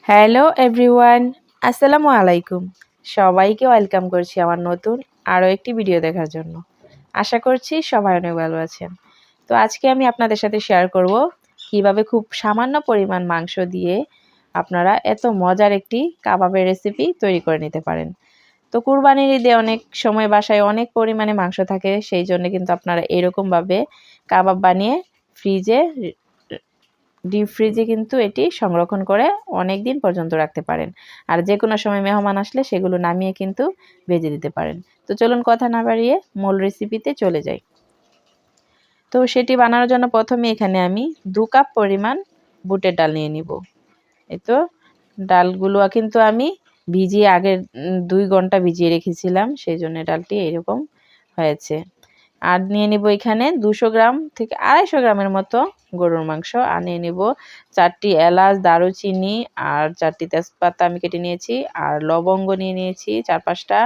Hello everyone, আসসালামু আলাইকুম। সবাইকে ওয়েলকাম করছি আমার নতুন আরও একটি ভিডিও দেখার জন্য। আশা করছি সবাই অনেক ভালো আছেন। তো আজকে আমি আপনাদের সাথে শেয়ার করব কিভাবে খুব সামান্য পরিমাণ মাংস দিয়ে আপনারা এত মজার একটি কাবাবের রেসিপি তৈরি করে নিতে পারেন। তো কুরবানির ঈদে অনেক সময় বাসায় অনেক পরিমাণে মাংস থাকে, সেই জন্য কিন্তু আপনারা এরকমভাবে কাবাব বানিয়ে ডিপ ফ্রিজে কিন্তু এটি সংরক্ষণ করে অনেক দিন পর্যন্ত রাখতে পারেন। আর যে কোনো সময় মেহমান আসলে সেগুলো নামিয়ে কিন্তু ভেজে দিতে পারেন। তো চলুন কথা না বাড়িয়ে মূল রেসিপিতে চলে যাই। তো সেটি বানানোর জন্য প্রথমে এখানে আমি 2 কাপ পরিমাণ বুটের ডাল নিয়ে নিব। এই তো ডালগুলো কিন্তু আমি ভিজিয়ে আগের 2 ঘন্টা ভিজিয়ে রেখেছিলাম, সেই জন্য ডালটি এরকম হয়েছে। আর নিয়ে নিব এখানে 200 গ্রাম থেকে 250 গ্রামের মতো গরুর মাংস। আর নিয়ে নিব 4টি এলাচ, দারুচিনি আর 4টি তেজপাতা আমি কেটে নিয়েছি। আর লবঙ্গ নিয়ে নিয়েছি 4-5টা।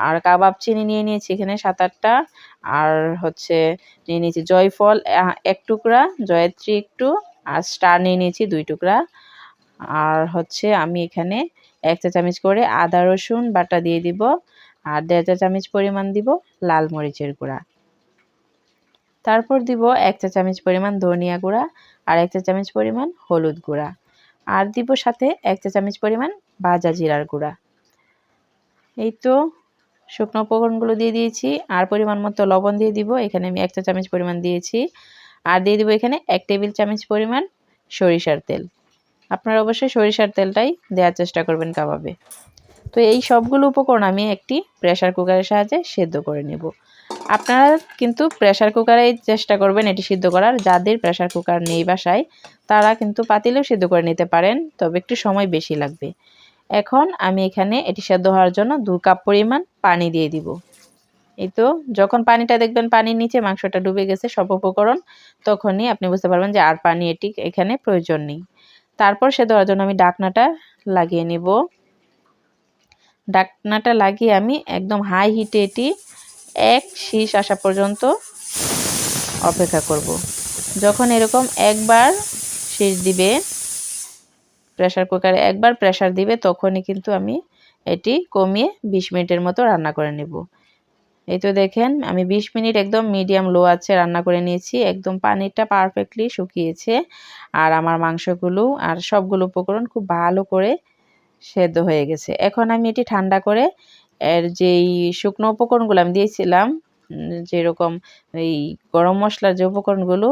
আর কাবাব চিনি নিয়ে নিয়েছি এখানে 7-8টা। আর নিয়ে নিয়েছি জয়ফল 1 টুকরা, জয়ত্রী একটু, আর স্টার নিয়ে নিয়েছি 2 টুকরা। আর আমি এখানে 1 চা চামচ করে আদা রসুন বাটা দিয়ে দিব। আর 1.5 চা চামচ পরিমাণ দিব লাল মরিচের গুঁড়া। তারপর দিব 1 চা চামচ পরিমাণ ধনিয়া গুঁড়া আর 1 চা চামচ পরিমাণ হলুদ গুঁড়া। আর দিব সাথে 1 চা চামচ পরিমাণ ভাজা জিরার গুঁড়া। এই তো শুকনো উপকরণগুলো দিয়ে দিয়েছি। আর পরিমাণ মতো লবণ দিয়ে দিব, এখানে আমি 1 চা চামচ পরিমাণ দিয়েছি। আর দিয়ে দিব এখানে 1 টেবিল চামচ পরিমাণ সরিষার তেল। আপনারা অবশ্যই সরিষার তেলটাই দেওয়ার চেষ্টা করবেন কাবাবে। তো এই সবগুলো উপকরণ আমি একটি প্রেসার কুকারের সাহায্যে সেদ্ধ করে নেব। আপনারা কিন্তু প্রেসার কুকারেই চেষ্টা করবেন এটি সিদ্ধ করার। যাদের প্রেসার কুকার নেই বাসায় তারা কিন্তু পাতিলেও সিদ্ধ করে নিতে পারেন, তবে একটু সময় বেশি লাগবে। এখন আমি এখানে এটি সেদ্ধ হওয়ার জন্য 2 কাপ পরিমাণ পানি দিয়ে দিব। এই তো যখন পানিটা দেখবেন পানির নিচে মাংসটা ডুবে গেছে সব উপকরণ, তখনই আপনি বুঝতে পারবেন যে আর পানি এখানে প্রয়োজন নেই। তারপর সেদ্ধ হওয়ার জন্য আমি ঢাকনাটা লাগিয়ে নিব। ঢাকনাটা লাগিয়ে আমি একদম হাই হিটে এটি 1 শীষ আসা পর্যন্ত অপেক্ষা করব। যখন এরকম একবার শীষ দিবে, প্রেসার কুকারে একবার প্রেসার দিবে, তখনই কিন্তু আমি এটি কমিয়ে 20 মিনিটের মতো রান্না করে নেব। এই তো দেখেন আমি 20 মিনিট একদম মিডিয়াম লো আঁচে রান্না করে নিয়েছি। একদম পানিটা পারফেক্টলি শুকিয়েছে। আর আমার মাংসগুলো আর সবগুলো উপকরণ খুব ভালো করে সেদ্ধ হয়ে গেছে। এখন আমি এটি ঠান্ডা করে এর যেই শুকনো উপকরণগুলো আমি দিয়েছিলাম, যেরকম এই গরম মশলার যে উপকরণগুলো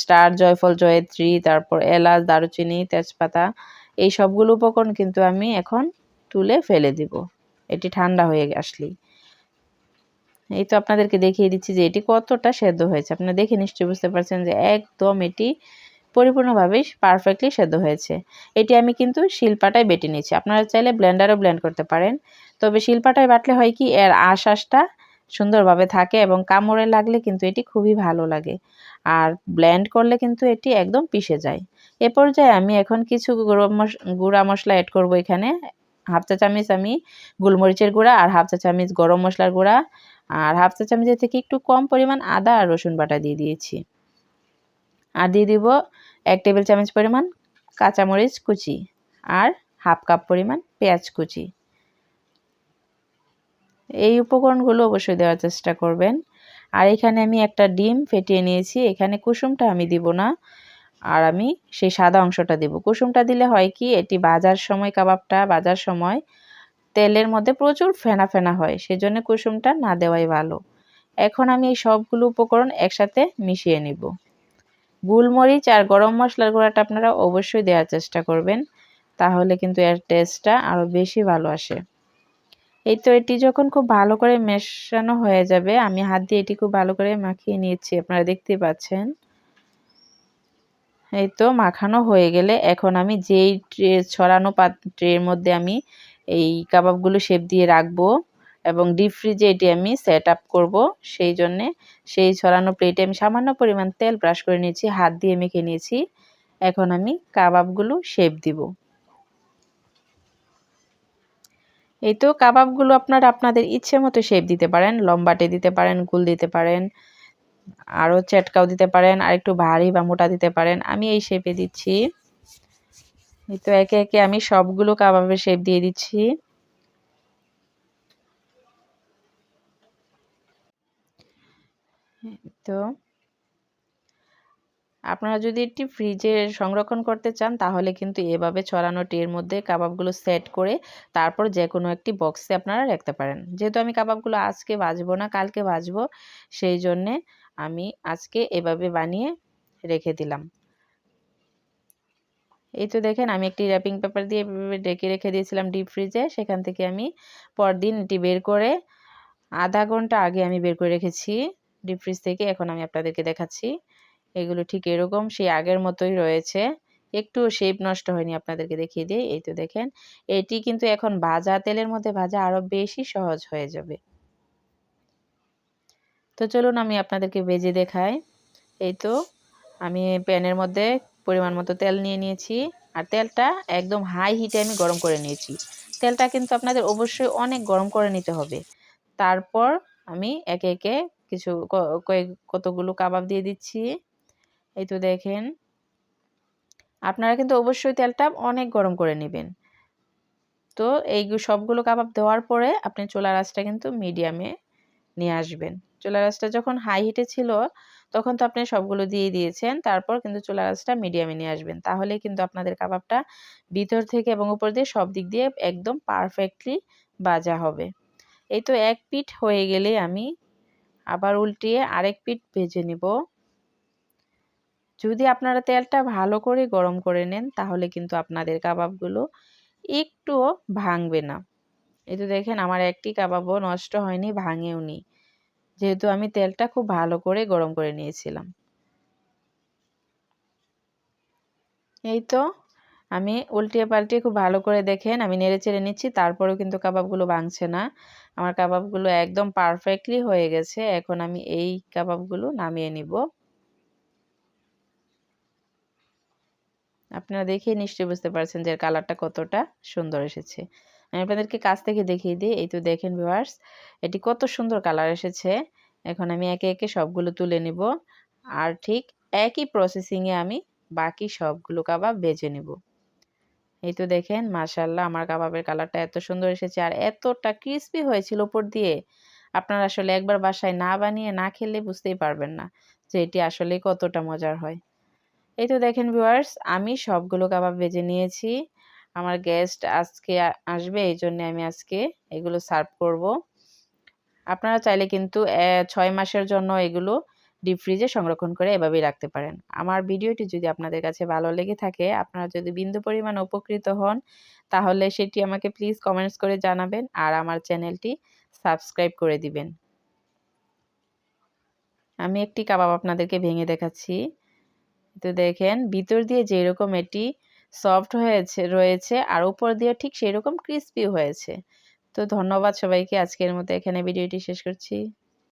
স্টার, জয়ফল, জয়ত্রী, তারপর এলাচ, দারুচিনি, তেজপাতা, এই সবগুলো উপকরণ কিন্তু আমি এখন তুলে ফেলে দিব এটি ঠান্ডা হয়ে আসলেই। এই তো আপনাদেরকে দেখিয়ে দিচ্ছি যে এটি কতটা সেদ্ধ হয়েছে। আপনারা দেখে নিশ্চয়ই বুঝতে পারছেন যে একদম এটি পরিপূর্ণভাবে পারফেক্টলি সেদ্ধ হয়েছে। এটি আমি কিন্তু শিলপাটায় বেটে নিয়েছি। আপনারা চাইলে ব্লেন্ডারেও ব্লেন্ড করতে পারেন, তবে শিলপাটায় বাটলে হয় কি এর আঁশটা সুন্দরভাবে থাকে এবং কামড়ে লাগলে কিন্তু এটি খুবই ভালো লাগে। আর ব্লেন্ড করলে কিন্তু এটি একদম পিষে যায়। এ পর্যায়ে আমি এখন কিছু গুঁড়া মশলা অ্যাড করব। এখানে 1/2 চা চামচ আমি গোলমরিচের গুঁড়া আর 1/2 চা চামচ গরম মশলার গুঁড়া আর 1/2 চা চামচের থেকে একটু কম পরিমাণ আদা আর রসুন বাটা দিয়ে দিয়েছি। আর দিয়ে দিব 1 টেবিল চামচ পরিমাণ কাঁচামরিচ কুচি আর 1/2 কাপ পরিমাণ পেঁয়াজ কুচি। এই উপকরণগুলো অবশ্যই দেওয়ার চেষ্টা করবেন। আর এখানে আমি একটা ডিম ফেটিয়ে নিয়েছি। এখানে কুসুমটা আমি দিব না, আর আমি সেই সাদা অংশটা দেব। কুসুমটা দিলে হয় কি এটি কাবাবটা ভাজার সময় তেলের মধ্যে প্রচুর ফেনা ফেনা হয়, সেজন্য কুসুমটা না দেওয়াই ভালো। এখন আমি এই সবগুলো উপকরণ একসাথে মিশিয়ে নিব। গোলমরিচ আর গরম মশলার গুঁড়াটা আপনারা অবশ্যই দেওয়ার চেষ্টা করবেন, তাহলে কিন্তু এর টেস্টটা আরও বেশি ভালো আসে। এই তো এটি যখন খুব ভালো করে মেশানো হয়ে যাবে, আমি হাত দিয়ে এটি খুব ভালো করে মাখিয়ে নিয়েছি, আপনারা দেখতেই পাচ্ছেন। এই তো মাখানো হয়ে গেলে এখন আমি যেই ছড়ানো ট্রের মধ্যে আমি এই কাবাবগুলো শেপ দিয়ে রাখবো এবং ডিপ ফ্রিজে এটি আমি সেট আপ করবো, সেই জন্যে সেই ছড়ানো প্লেটে আমি সামান্য পরিমাণ তেল ব্রাশ করে নিয়েছি, হাত দিয়ে মেখে নিয়েছি। এখন আমি কাবাবগুলো শেপ দিব। এই তো কাবাবগুলো আপনারা আপনাদের ইচ্ছে মতো শেপ দিতে পারেন, লম্বাটে দিতে পারেন, গোল দিতে পারেন, আরও চেটকাও দিতে পারেন, আর একটু ভারী বা মোটা দিতে পারেন। আমি এই শেপে দিচ্ছি। এই তো একে একে আমি সবগুলো কাবাবের শেপ দিয়ে দিচ্ছি। তো আপনারা যদি এটি ফ্রিজে সংরক্ষণ করতে চান তাহলে কিন্তু এভাবে ছড়ানো ট্রের মধ্যে কাবাবগুলো সেট করে তারপর যে কোনো একটি বক্সে আপনারা রাখতে পারেন। যেহেতু আমি কাবাবগুলো আজকে ভাজবো না, কালকে ভাজবো, সেই জন্যে আমি আজকে এভাবে বানিয়ে রেখে দিলাম। এই তো দেখেন আমি একটি র্যাপিং পেপার দিয়ে ঢেকে রেখে দিয়েছিলাম ডিপ ফ্রিজে। সেখান থেকে আমি পরদিন এটি বের করে আধা ঘন্টা আগে আমি বের করে রেখেছি ডিপ ফ্রিজ থেকে। এখন আমি আপনাদেরকে দেখাচ্ছি। এগুলো ঠিক এরকম সেই আগের মতোই রয়েছে, একটু শেপ নষ্ট হয়নি। আপনাদেরকে দেখিয়ে দিই। এই তো দেখেন এটি কিন্তু এখন ভাজা তেলের মধ্যে ভাজা আরো বেশি সহজ হয়ে যাবে। তো চলুন আমি আপনাদেরকে ভেজে দেখাই। এই তো আমি প্যানের মধ্যে পরিমাণ মতো তেল নিয়ে নিয়েছি আর তেলটা একদম হাই হিটে আমি গরম করে নিয়েছি। তেলটা কিন্তু আপনাদের অবশ্যই অনেক গরম করে নিতে হবে। তারপর আমি একে একে কিছু কতগুলো কাবাব দিয়ে দিচ্ছি। এই তো দেখেন আপনারা কিন্তু অবশ্যই তেলটা অনেক গরম করে নেবেন। তো এই সবগুলো কাবাব দেওয়ার পরে আপনি চুলার আঁচটা কিন্তু মিডিয়ামে নিয়ে আসবেন। চুলার আঁচটা যখন হাই হিটে ছিল তখন তো আপনি সবগুলো দিয়ে দিয়েছেন, তারপর কিন্তু চুলার আঁচটা মিডিয়ামে নিয়ে আসবেন। তাহলেই কিন্তু আপনাদের কাবাবটা ভিতর থেকে এবং উপর দিয়ে সব দিক দিয়ে একদম পারফেক্টলি ভাজা হবে। এই তো এক পিঠ হয়ে গেলে আমি আবার উল্টিয়ে আরেক পিঠ ভেজে নিব। যদি আপনারা তেলটা ভালো করে গরম করে নেন তাহলে কিন্তু আপনাদের কাবাবগুলো একটুও ভাঙবে না। এই তো দেখেন আমার একটি কাবাবও নষ্ট হয়নি, ভাঙেওনি, যেহেতু আমি তেলটা খুব ভালো করে গরম করে নিয়েছিলাম। এই তো আমি উল্টিয়ে পাল্টিয়ে খুব ভালো করে দেখেন আমি নেড়ে চেড়ে নিচ্ছি, তারপরেও কিন্তু কাবাবগুলো ভাঙছে না। আমার কাবাবগুলো একদম পারফেক্টলি হয়ে গেছে। এখন আমি এই কাবাবগুলো নামিয়ে নিব। আপনারা দেখেই নিশ্চয়ই বুঝতে পারছেন যে এর কালারটা কতটা সুন্দর এসেছে। আমি আপনাদেরকে কাছ থেকে দেখিয়ে দিই। এই তো দেখেন ভিউয়ার্স, এটি কত সুন্দর কালার এসেছে। এখন আমি একে একে সবগুলো তুলে নিব আর ঠিক একই প্রসেসিংয়ে আমি বাকি সবগুলো কাবাব ভেজে নিব। এই তো দেখেন মাশাআল্লাহ আমার কাবাবের কালারটা এত সুন্দর এসেছে আর এতটা ক্রিস্পি হয়েছিল উপর দিয়ে। আপনারা আসলে একবার বাসায় না বানিয়ে না খেলে বুঝতেই পারবেন না যে এটি আসলেই কতটা মজার হয়। এই তো দেখেন ভিউয়ার্স আমি সবগুলো কাবাব ভেজে নিয়েছি। আমার গেস্ট আজকে আসবে, এই জন্য আমি আজকে এগুলো সার্ভ করব। আপনারা চাইলে কিন্তু ৬ মাসের জন্য এগুলো ডিপ ফ্রিজে সংরক্ষণ করে এভাবেই রাখতে পারেন। আমার ভিডিওটি যদি আপনাদের কাছে ভালো লেগে থাকে, আপনারা যদি বিন্দু পরিমাণ উপকৃত হন, তাহলে সেটি আমাকে প্লিজ কমেন্টস করে জানাবেন আর আমার চ্যানেলটি সাবস্ক্রাইব করে দিবেন। আমি একটি কাবাব আপনাদেরকে ভেঙে দেখাচ্ছি। তো দেখেন ভিতর দিয়ে যেরকম এটি সফট রয়েছে আর উপর দিয়ে ঠিক সেরকম ক্রিস্পি হয়েছে। তো ধন্যবাদ সবাইকে। আজকের মতো এখানে ভিডিওটি শেষ করছি।